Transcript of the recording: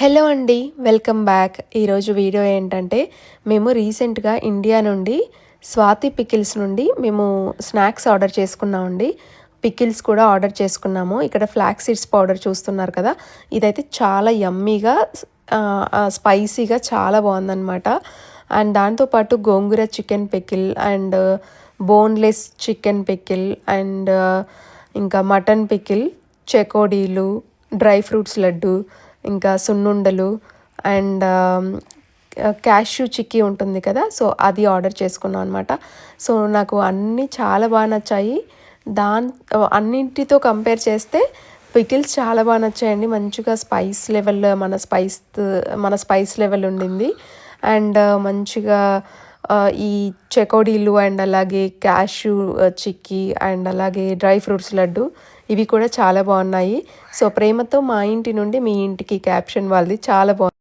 Hello అండి, welcome back. ఈరోజు video ఏంటంటే మేము రీసెంట్గా ఇండియా నుండి స్వాతి పికిల్స్ నుండి మేము స్నాక్స్ ఆర్డర్ చేసుకున్నామండి. పికిల్స్ కూడా ఆర్డర్ చేసుకున్నాము. ఇక్కడ ఫ్లాక్ సీడ్స్ పౌడర్ చూస్తున్నారు కదా, ఇదైతే చాలా యమ్మీగా స్పైసీగా చాలా బాగుందన్నమాట. అండ్ దాంతోపాటు gongura chicken pickle and boneless chicken pickle and ఇంకా మటన్ పికిల్, చెకోడీలు, డ్రై ఫ్రూట్స్ లడ్డు, ఇంకా సున్నుండలు అండ్ క్యాష్యూ చిక్కీ ఉంటుంది కదా, సో అది ఆర్డర్ చేసుకున్నాం అనమాట. సో నాకు అన్నీ చాలా బాగా నచ్చాయి. అన్నింటితో కంపేర్ చేస్తే పికిల్స్ చాలా బాగా నచ్చాయండి. మంచిగా స్పైస్ లెవెల్ మన స్పైస్ లెవెల్ ఉండింది. అండ్ మంచిగా ఈ చెకోడీలు అండ్ అలాగే క్యాష్యూ చిక్కీ అండ్ అలాగే డ్రై ఫ్రూట్స్ లడ్డు ఇవి కూడా చాలా బాగున్నాయి. సో ప్రేమతో మా ఇంటి నుండి మీ ఇంటికి క్యాప్షన్ వాళ్ళది చాలా బాగుంది.